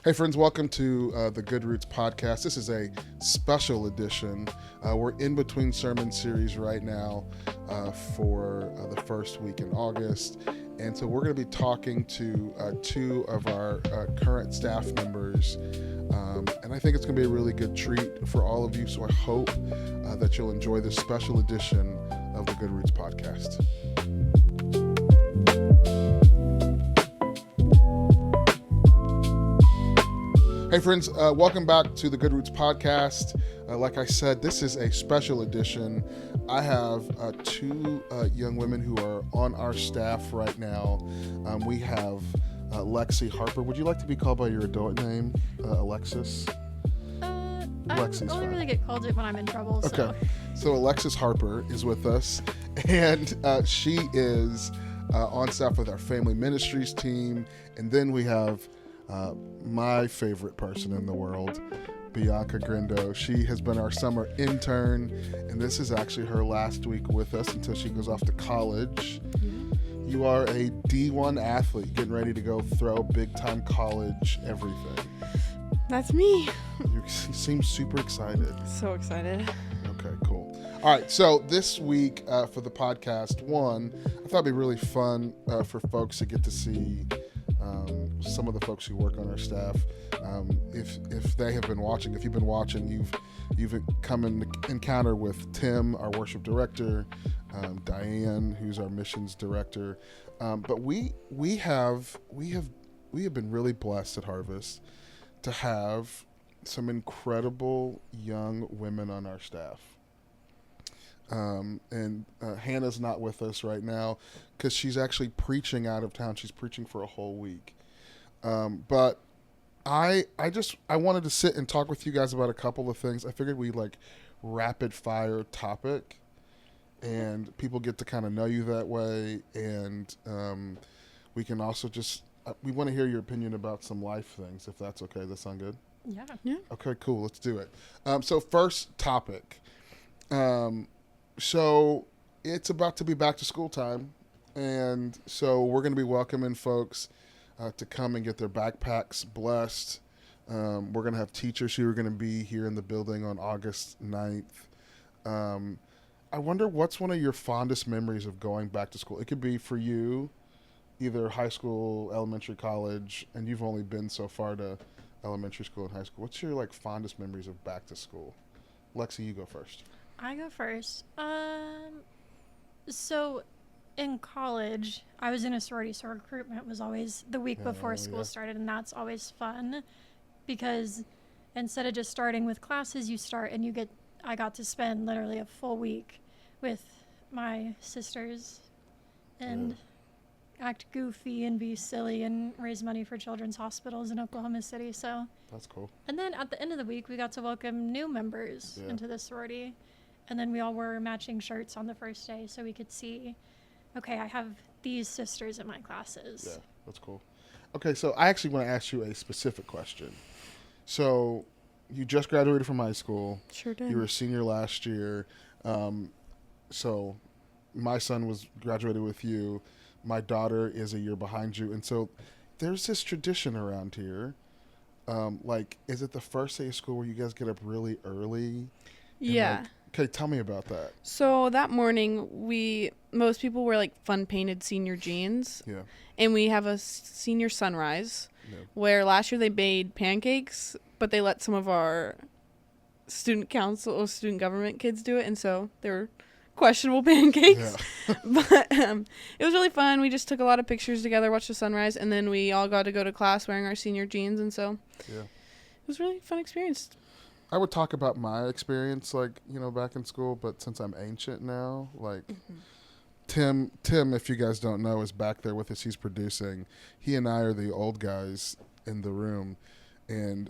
Hey friends, welcome to the Good Roots podcast. This is a special edition. We're in between sermon series right now for the first week in August. And so we're going to be talking to two of our current staff members. And I think it's going to be a really good treat for all of you. So I hope that you'll enjoy this special edition of the Good Roots podcast. Hey friends, welcome back to the Good Roots podcast. Like I said, this is a special edition. I have two young women who are on our staff right now. We have Lexi Harper. Would you like to be called by your adult name, Alexis? Lexi's I only really get called it when I'm in trouble. So. Okay, so Alexis Harper is with us, and she is on staff with our family ministries team. And then we have my favorite person in the world, Bianca Grindo. She has been our summer intern, and this is actually her last week with us until she goes off to college. You are a D1 athlete getting ready to go throw big time college everything. That's me. You seem super excited. So excited. Okay, cool. All right, so this week for the podcast, I thought it'd be really fun for folks to get to see some of the folks who work on our staff. If they have been watching, if you've been watching, you've come in encounter with Tim, our worship director, Diane, who's our missions director. But we have been really blessed at Harvest to have some incredible young women on our staff. And Hannah's not with us right now because she's actually preaching out of town. She's preaching for a whole week. But I wanted to sit and talk with you guys about a couple of things. I figured we rapid fire topic, and people get to kind of know you that way. And we can also we want to hear your opinion about some life things, if that's okay. Does that sound good? Yeah. Okay, cool. Let's do it. So first topic. So it's about to be back to school time, and so we're going to be welcoming folks to come and get their backpacks blessed. We're going to have teachers who are going to be here in the building on August 9th. I wonder what's one of your fondest memories of going back to school. It could be for you, either high school, elementary, college, and you've only been so far to elementary school and high school. What's your fondest memories of back to school? Lexi, you go first. I go first. So in college, I was in a sorority, so recruitment was always the week before school started, and that's always fun because instead of just starting with classes, you start and I got to spend literally a full week with my sisters and act goofy and be silly and raise money for children's hospitals in Oklahoma City. So that's cool. And then at the end of the week, we got to welcome new members into the sorority. And then we all wore matching shirts on the first day so we could see, okay, I have these sisters in my classes. Yeah, that's cool. Okay, so I actually want to ask you a specific question. So you just graduated from high school. Sure did. You were a senior last year. So my son graduated with you. My daughter is a year behind you. And so there's this tradition around here. Is it the first day of school where you guys get up really early? Yeah. Okay, tell me about that. So that morning, most people wear fun painted senior jeans. Yeah. And we have a senior sunrise where last year they made pancakes, but they let some of our student council or student government kids do it. And so they were questionable pancakes. Yeah. But it was really fun. We just took a lot of pictures together, watched the sunrise, and then we all got to go to class wearing our senior jeans. And so it was a really fun experience. I would talk about my experience, back in school, but since I'm ancient now, Tim, if you guys don't know, is back there with us. He's producing. He and I are the old guys in the room, and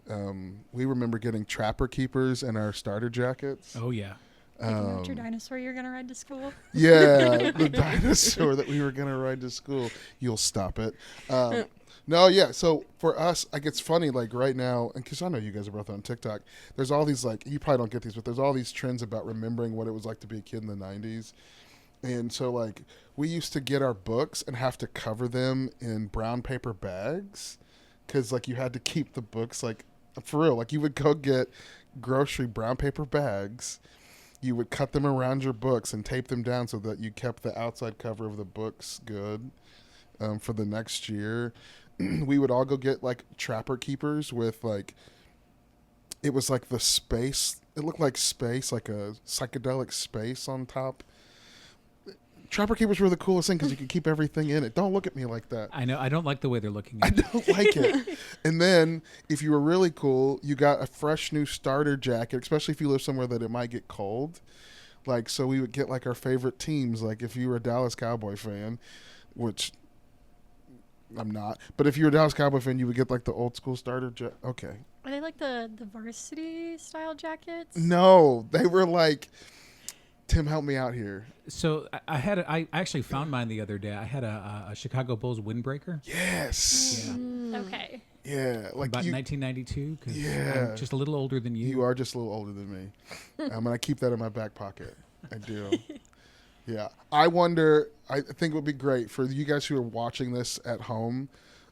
we remember getting trapper keepers in our starter jackets. Oh, yeah. Picking out your dinosaur you're going to ride to school. Yeah, the dinosaur that we were going to ride to school. You'll stop it. No, yeah. So for us, it's funny, right now, and because I know you guys are both on TikTok, there's all these, you probably don't get these, but there's all these trends about remembering what it was like to be a kid in the 90s. And so, we used to get our books and have to cover them in brown paper bags because like you had to keep the books like for real. Like you would go get grocery brown paper bags. You would cut them around your books and tape them down so that you kept the outside cover of the books good for the next year. We would all go get like trapper keepers with like, it was like the space. It looked like space, like a psychedelic space on top. Trapper keepers were the coolest thing because you could keep everything in it. Don't look at me like that. I know. I don't like the way they're looking I at me. don't like it. And then if you were really cool, you got a fresh new starter jacket, especially if you live somewhere that it might get cold. Like, so we would get like our favorite teams. Like if you were a Dallas Cowboy fan, which I'm not, but if you were a Dallas Cowboy fan, you would get like the old school starter jacket. Okay. Are they like the varsity style jackets? No, they were like, Tim, help me out here. So I actually found mine the other day. I had a Chicago Bulls windbreaker. Yes. Yeah. Okay. Yeah. Like About 1992. 'Cause Yeah. I'm just a little older than you. You are just a little older than me. And I keep that in my back pocket. I do. Yeah. I think it would be great for you guys who are watching this at home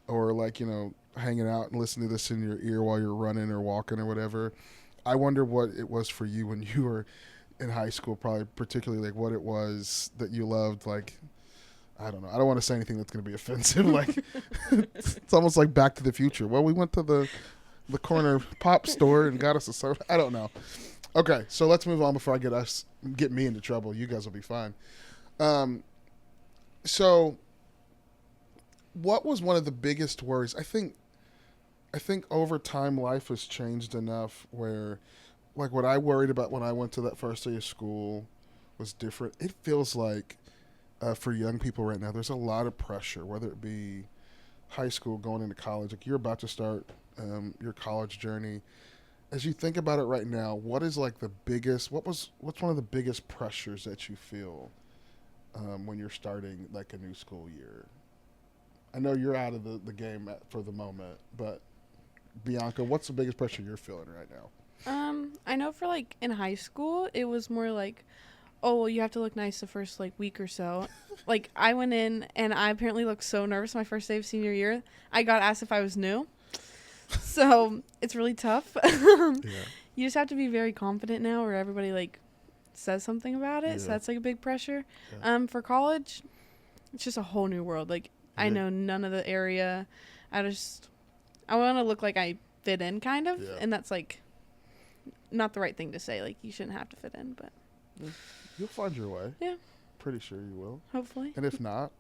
or like, you know, hanging out and listening to this in your ear while you're running or walking or whatever. I wonder what it was for you when you were in high school, probably particularly like what it was that you loved. Like, I don't know. I don't want to say anything that's going to be offensive. Like, it's almost like Back to the Future. Well, we went to the corner pop store and got us a soda. I don't know. Okay, so let's move on before I get me into trouble. You guys will be fine. So, what was one of the biggest worries? I think over time life has changed enough where, like, what I worried about when I went to that first day of school was different. It feels like for young people right now, there's a lot of pressure, whether it be high school, going into college. Like, you're about to start your college journey. As you think about it right now, what is like what's one of the biggest pressures that you feel when you're starting like a new school year? I know you're out of the game for the moment, but Bianca, what's the biggest pressure you're feeling right now? I know for like in high school, it was more like, oh, well, you have to look nice the first like week or so. Like I went in and I apparently looked so nervous my first day of senior year. I got asked if I was new. So it's really tough. Yeah. You just have to be very confident now or everybody like says something about it. Yeah. So that's like a big pressure. Yeah. For college, it's just a whole new world. Like I Yeah. know none of the area. I want to look like I fit in kind of. Yeah. And that's like not the right thing to say. Like you shouldn't have to fit in, but You'll find your way. Yeah. Pretty sure you will. hopefully. And if not,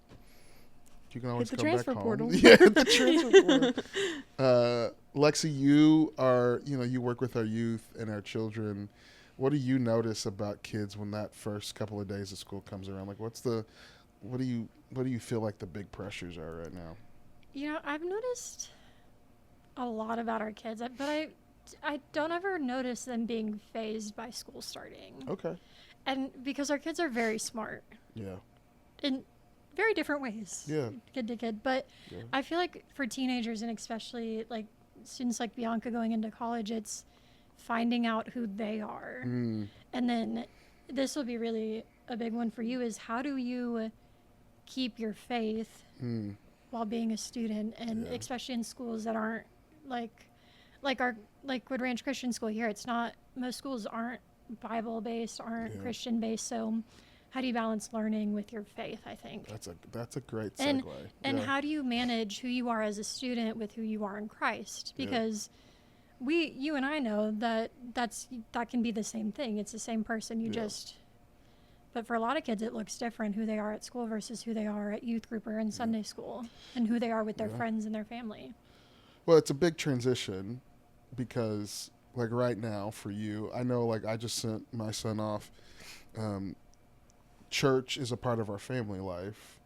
you can always the come transfer back portal. home. Yeah, the transfer portal. Lexi, you work with our youth and our children. What do you notice about kids when that first couple of days of school comes around? Like, what do you feel like the big pressures are right now? You know, I've noticed a lot about our kids, but I don't ever notice them being phased by school starting. Okay. And because our kids are very smart Yeah. in very different ways. Yeah. Kid to kid. But Yeah. I feel like for teenagers and especially like students like Bianca going into college, it's finding out who they are. Mm. And then this will be really a big one for you is how do you keep your faith Mm. while being a student and Yeah. especially in schools that aren't like Wood Ranch Christian School here. It's not, most schools aren't Bible based, aren't Yeah. Christian based. So how do you balance learning with your faith, I think? That's a great And- segue. And Yeah. how do you manage who you are as a student with who you are in Christ? Yeah. Because you and I know that can be the same thing. It's the same person. Yeah. But for a lot of kids, it looks different who they are at school versus who they are at youth group or in Sunday school, and who they are with their Yeah. friends and their family. Well, it's a big transition because, like, right now for you, I know, like, I just sent my son off. Church is a part of our family life.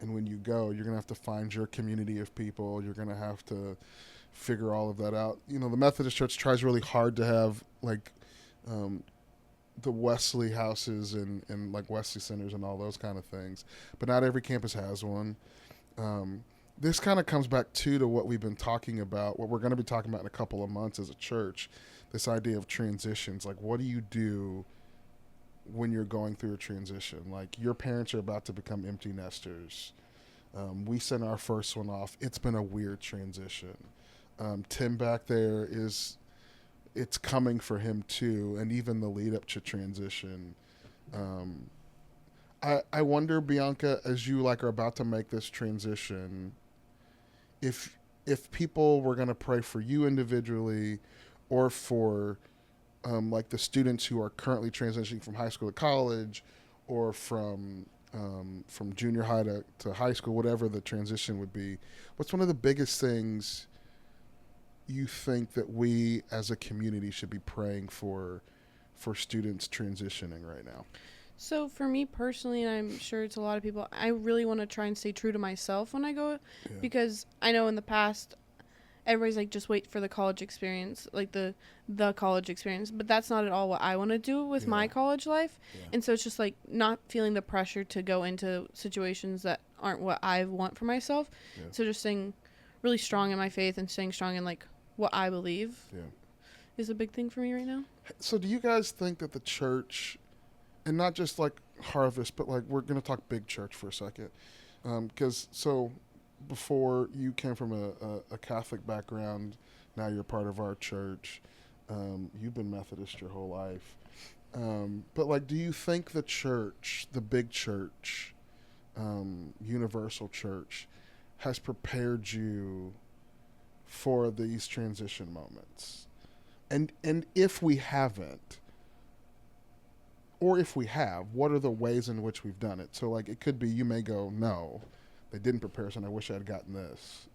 And when you go, you're going to have to find your community of people. You're going to have to figure all of that out. You know, the Methodist Church tries really hard to have, like, the Wesley houses and like Wesley centers and all those kind of things. But not every campus has one. This kind of comes back to what we've been talking about, what we're going to be talking about in a couple of months as a church, this idea of transitions. Like, what do you do when you're going through a transition? Like, your parents are about to become empty nesters. We sent our first one off. It's been a weird transition. Tim back there it's coming for him too, and even the lead up to transition. I wonder, Bianca, as you like are about to make this transition, if people were going to pray for you individually, or for like the students who are currently transitioning from high school to college, or from junior high to high school, whatever the transition would be, what's one of the biggest things you think that we as a community should be praying for students transitioning right now? So for me personally, and I'm sure it's a lot of people, I really want to try and stay true to myself when I go, because I know in the past, everybody's like, just wait for the college experience, like the college experience, but that's not at all what I want to do with my college life. And so it's just like not feeling the pressure to go into situations that aren't what I want for myself. So just staying really strong in my faith and staying strong in like what I believe is a big thing for me right now. So do you guys think that the church, and not just like Harvest, but like we're going to talk big church for a second, because so before you came from a Catholic background, now you're part of our church. You've been Methodist your whole life. But like, do you think the church, the big church, universal church, has prepared you for these transition moments? And if we haven't, or if we have, what are the ways in which we've done it? So like, it could be, you may go, no, they didn't prepare us, and I wish I had gotten this.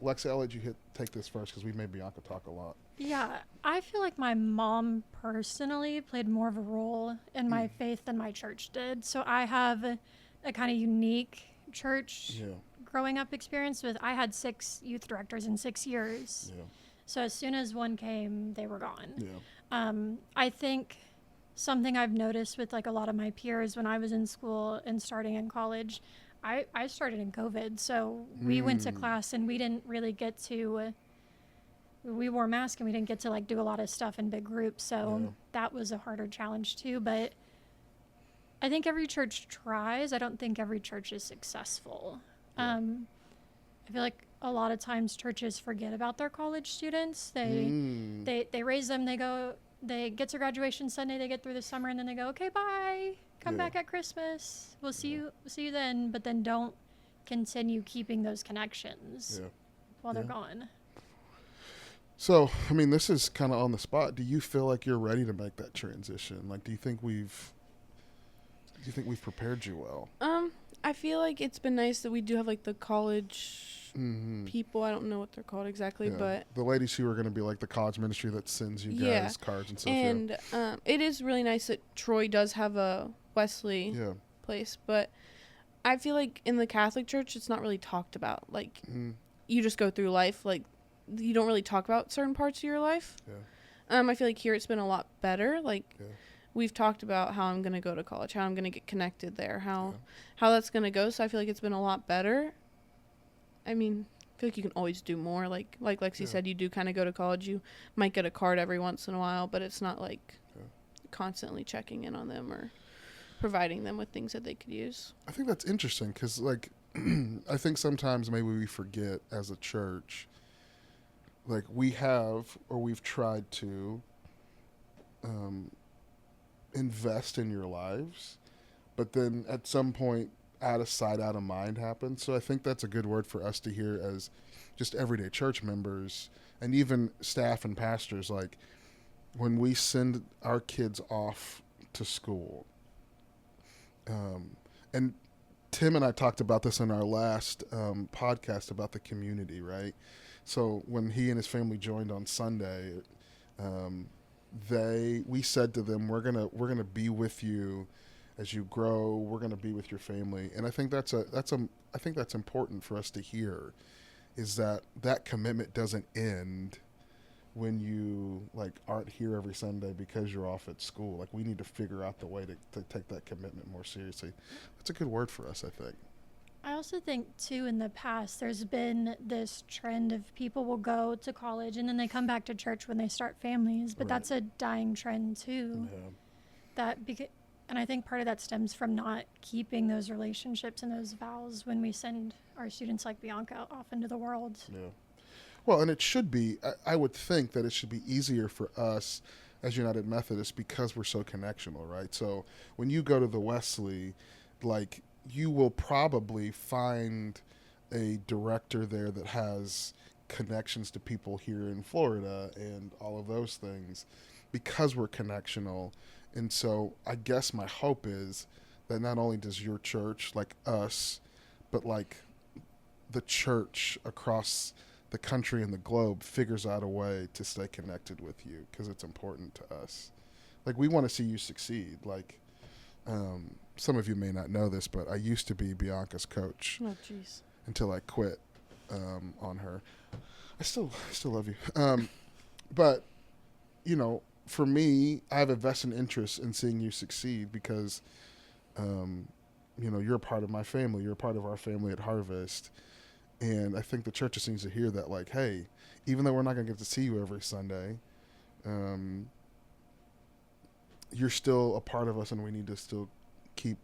Lexi, I'll let you take this first, because we made Bianca talk a lot. Yeah, I feel like my mom personally played more of a role in my faith than my church did. So I have a kind of unique church growing up experience with, I had 6 youth directors in 6 years. So as soon as one came, they were gone. I think something I've noticed with like a lot of my peers when I was in school and starting in college, I started in COVID, so we went to class and we didn't really get to, we wore masks and we didn't get to like do a lot of stuff in big groups, so that was a harder challenge too. But I think every church tries. I don't think every church is successful. I feel like a lot of times churches forget about their college students. They raise them, they get to graduation Sunday, they get through the summer, and then they go, okay, bye. Come back at Christmas. We'll see you then. But then don't continue keeping those connections while they're gone. So, I mean, this is kind of on the spot. Do you feel like you're ready to make that transition? Like, do you think we've prepared you well? I feel like it's been nice that we do have like the college people. I don't know what they're called exactly, but the ladies who are going to be like the college ministry that sends you guys cards and stuff. And it is really nice that Troy does have a Wesley place, but I feel like in the Catholic Church it's not really talked about. Like you just go through life, like you don't really talk about certain parts of your life. I feel like here it's been a lot better. Like we've talked about how I'm going to go to college, how I'm going to get connected there, how that's going to go. So I feel like it's been a lot better. I mean, I feel like you can always do more. Like Lexi said, you do kind of go to college. You might get a card every once in a while, but it's not like constantly checking in on them or providing them with things that they could use. I think that's interesting because, like, I think sometimes maybe we forget as a church, like we've tried to invest in your lives, but then at some point, out of sight, out of mind happens. So I think that's a good word for us to hear as just everyday church members and even staff and pastors. Like when we send our kids off to school, and Tim and I talked about this in our last podcast about the community, right? So when he and his family joined on Sunday, we said to them, we're gonna be with you as you grow. We're going to be with your family. And I think that's important for us to hear, is that commitment doesn't end when you like aren't here every Sunday because you're off at school. Like we need to figure out the way to take that commitment more seriously. That's a good word for us, I think. I also think too, in the past, there's been this trend of people will go to college and then they come back to church when they start families, but that's a dying trend too. And I think part of that stems from not keeping those relationships and those vows when we send our students like Bianca off into the world. Well, and it should be. I would think that it should be easier for us as United Methodists because we're so connectional, right? So when you go to the Wesley, like you will probably find a director there that has connections to people here in Florida and all of those things because we're connectional. And so I guess my hope is that not only does your church, like us, but like the church across the country and the globe figures out a way to stay connected with you because it's important to us. Like we want to see you succeed. Like some of you may not know this, but I used to be Bianca's coach. Oh, jeez. Until I quit on her. I still love you. But you know, for me, I have a vested interest in seeing you succeed because you know, you're a part of my family. You're a part of our family at Harvest. And I think the church just needs to hear that, like, hey, even though we're not going to get to see you every Sunday, you're still a part of us, and we need to still keep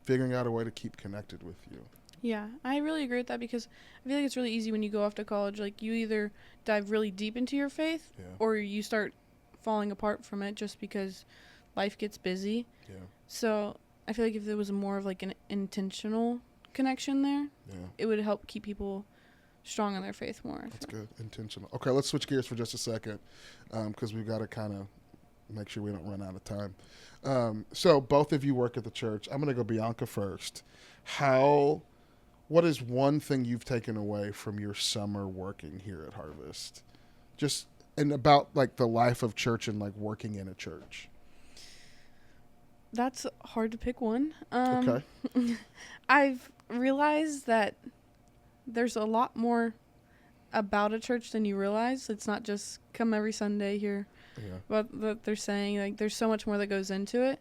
figuring out a way to keep connected with you. Yeah, I really agree with that because I feel like it's really easy when you go off to college. Like, you either dive really deep into your faith or you start falling apart from it just because life gets busy. Yeah. So I feel like if there was more of, like, an intentional connection there, it would help keep people strong in their faith more. That's good. Intentional. Okay, let's switch gears for just a second because we've got to kind of make sure we don't run out of time. So both of you work at the church. I'm going to go Bianca first. What is one thing you've taken away from your summer working here at Harvest? Just and about like the life of church and like working in a church. That's hard to pick one. Okay. I've realized that there's a lot more about a church than you realize. It's not just come every Sunday here. Yeah. But they're saying, like, there's so much more that goes into it.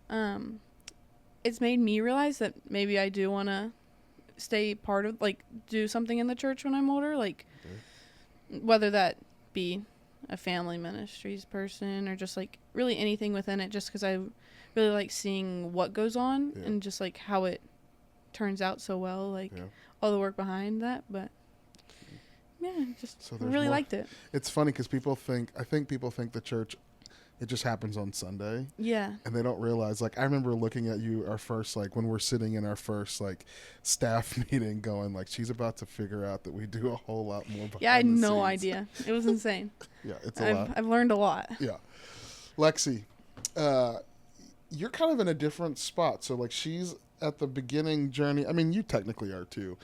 Yeah. It's made me realize that maybe I do want to stay part of, like, do something in the church when I'm older, like, whether that be a family ministries person or just, like, really anything within it, just because I really like seeing what goes on and just, like, how it turns out so well, like, all the work behind that. But yeah, just really liked it. It's funny because I think people think the church, it just happens on Sunday. Yeah. And they don't realize, like, I remember looking at you our first, like, when we're sitting in our first, like, staff meeting going, like, she's about to figure out that we do a whole lot more behind Yeah, I had the no scenes. idea. It was insane. Yeah, it's a lot. I've learned a lot. Yeah. Lexi, you're kind of in a different spot. So, like, she's at the beginning journey. I mean, you technically are too.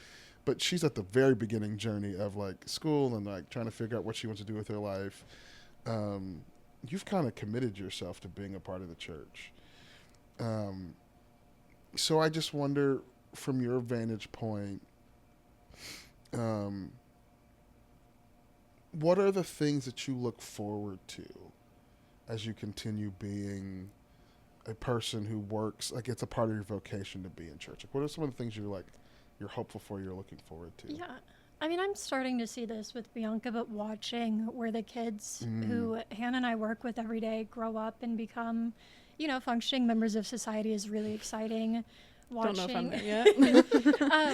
But she's at the very beginning journey of, like, school and, like, trying to figure out what she wants to do with her life. You've kind of committed yourself to being a part of the church. So I just wonder, from your vantage point, what are the things that you look forward to as you continue being a person who works, like it's a part of your vocation to be in church? Like, what are some of the things you're hopeful for, you're looking forward to? Yeah. I mean, I'm starting to see this with Bianca, but watching where the kids who Hannah and I work with every day grow up and become, functioning members of society is really exciting. Watching. Don't know if I'm there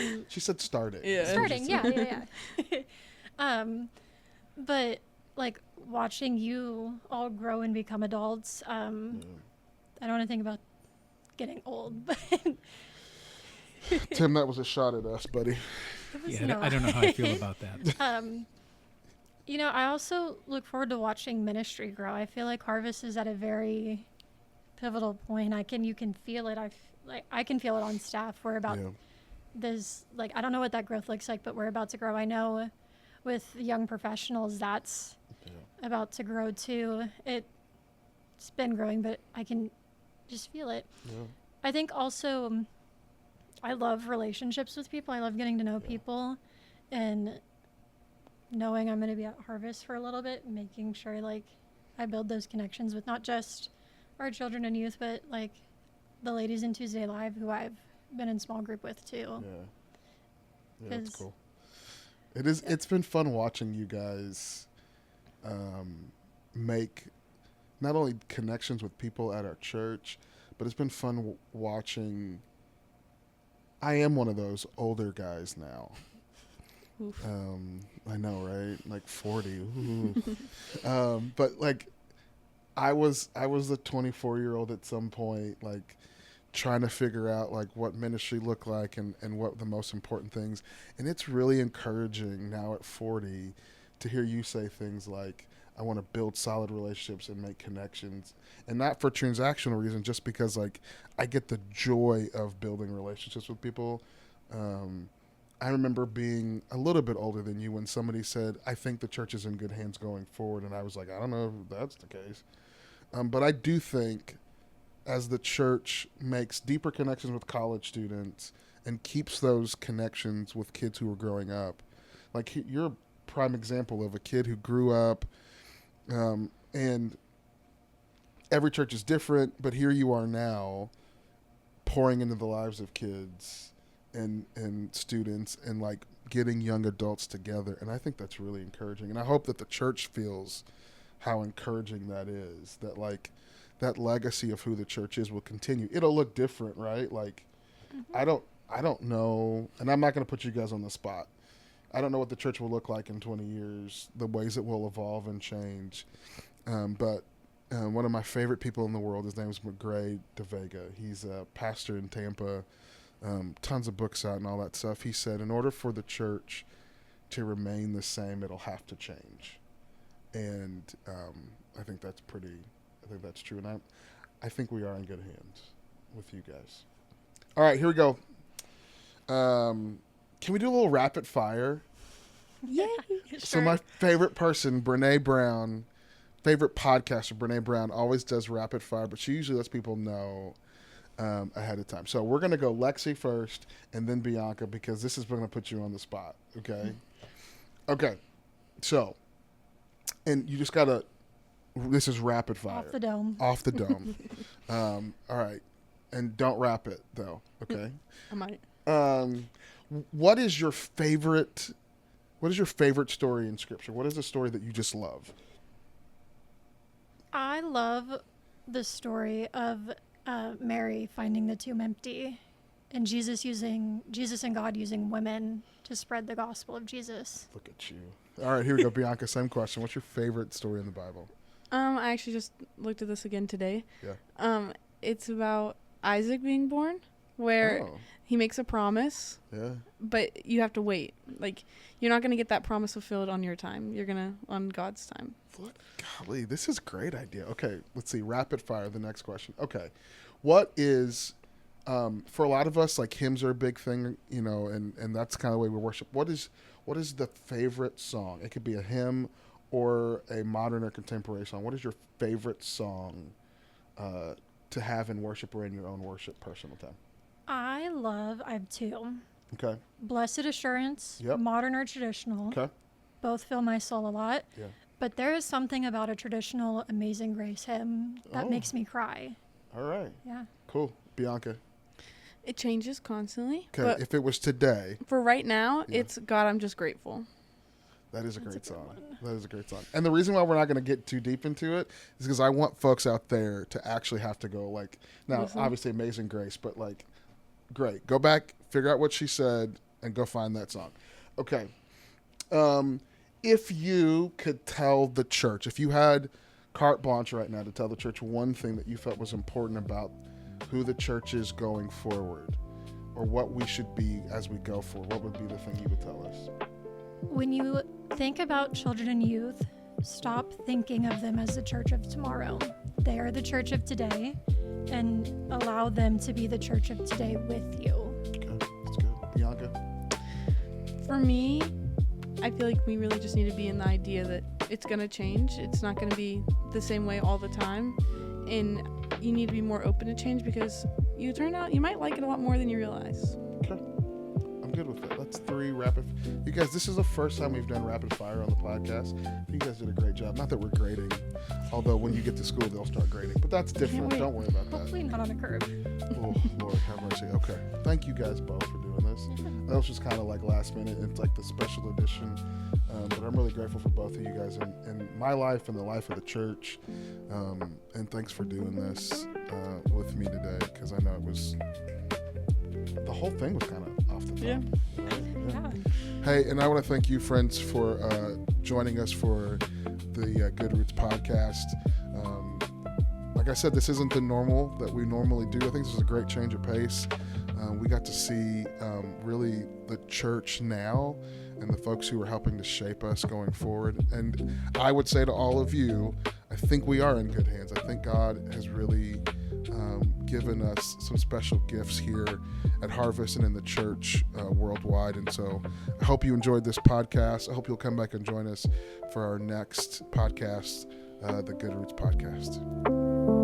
yet. She said starting. Yeah. Starting, yeah. But, like, watching you all grow and become adults, I don't want to think about getting old, but... Tim, that was a shot at us, buddy. Yeah, I don't know how I feel about that. I also look forward to watching ministry grow. I feel like Harvest is at a very pivotal point. You can feel it. I can feel it on staff. We're about there's like, I don't know what that growth looks like, but we're about to grow. I know with young professionals, that's about to grow too. It's been growing, but I can just feel it. Yeah. I think also, I love relationships with people. I love getting to know people and knowing I'm going to be at Harvest for a little bit, making sure, like, I build those connections with not just our children and youth, but, like, the ladies in Tuesday Live who I've been in small group with, too. Yeah, that's cool. It is. It's been fun watching you guys make not only connections with people at our church, but it's been fun watching... I am one of those older guys now. Oof. I know, right? Like 40. Ooh. But like, I was a 24-year-old at some point, like trying to figure out like what ministry looked like and what the most important things. And it's really encouraging now at 40 to hear you say things like, I want to build solid relationships and make connections, and not for transactional reasons, just because like I get the joy of building relationships with people. I remember being a little bit older than you when somebody said, I think the church is in good hands going forward. And I was like, I don't know if that's the case. But I do think as the church makes deeper connections with college students and keeps those connections with kids who are growing up, like you're a prime example of a kid who grew up, and every church is different, but here you are now pouring into the lives of kids and students and like getting young adults together. And I think that's really encouraging. And I hope that the church feels how encouraging that is, that like that legacy of who the church is will continue. It'll look different, right? Like, I don't know, and I'm not going to put you guys on the spot. I don't know what the church will look like in 20 years, the ways it will evolve and change. But one of my favorite people in the world, his name is McGray DeVega. He's a pastor in Tampa, tons of books out and all that stuff. He said, in order for the church to remain the same, it'll have to change. And I think that's true. And I think we are in good hands with you guys. All right, here we go. Can we do a little rapid fire? Yay! Sure. So my favorite person, Brene Brown, favorite podcaster, Brene Brown, always does rapid fire, but she usually lets people know ahead of time. So we're going to go Lexi first and then Bianca, because this is going to put you on the spot, okay? Okay, so, and you just got to, this is rapid fire. Off the dome. Off the dome. All right, and don't wrap it, though, okay? I might. What is your favorite story in Scripture? What is a story that you just love? I love the story of Mary finding the tomb empty, and Jesus and God using women to spread the gospel of Jesus. Look at you. All right, here we go, Bianca. Same question. What's your favorite story in the Bible? I actually just looked at this again today. Yeah. It's about Isaac being born, where he makes a promise. Yeah. But you have to wait. Like, you're not going to get that promise fulfilled on your time. You're going to on God's time. What? Golly, this is a great idea. Okay, let's see. Rapid fire, the next question. Okay. What is, for a lot of us, like hymns are a big thing, you know, and that's kind of the way we worship. What is the favorite song? It could be a hymn or a modern or contemporary song. What is your favorite song to have in worship or in your own worship personal time? I have two. Okay. Blessed Assurance, Yep. modern or traditional. Okay. Both fill my soul a lot. Yeah. But there is something about a traditional Amazing Grace hymn that makes me cry. All right. Yeah. Cool. Bianca. It changes constantly. Okay. But If it was today, for right now, Yeah. it's God, I'm just grateful. that is a That's a great good song. one. That is a great song. And the reason why we're not going to get too deep into it is because I want folks out there to actually have to go like, now, Listen. obviously Amazing Grace, but like, great. Go back, figure out what she said, and go find that song. Okay. If you could tell the church, if you had carte blanche right now to tell the church one thing that you felt was important about who the church is going forward, or what we should be as we go forward, what would be the thing you would tell us? When you think about children and youth, stop thinking of them as the church of tomorrow. They are the church of today, and allow them to be the church of today with you. Okay, that's good. Bianca? For me, I feel like we really just need to be in the idea that it's going to change. It's not going to be the same way all the time. And you need to be more open to change, because you might like it a lot more than you realize. Okay. I'm good with that. That's 3 rapid. You guys, this is the first time we've done rapid fire on the podcast. You guys did a great job. Not that we're grading, although when you get to school, they'll start grading. But that's different. wait. Don't worry about that. Hopefully not on a curve. Oh, Lord, have mercy. Okay. Thank you guys both for doing this. That was just kind of like last minute. It's like the special edition. But I'm really grateful for both of you guys in my life and the life of the church. And thanks for doing this with me today, because I know the whole thing was kind of off the top. Yeah. Yeah. Hey, and I want to thank you, friends, for joining us for the Good Roots podcast. Like I said, this isn't the normal that we normally do. I think this is a great change of pace. We got to see really the church now and the folks who are helping to shape us going forward. And I would say to all of you, I think we are in good hands. I think God has really given us some special gifts here at Harvest and in the church worldwide. And so I hope you enjoyed this podcast. I hope you'll come back and join us for our next podcast, the Good Roots podcast.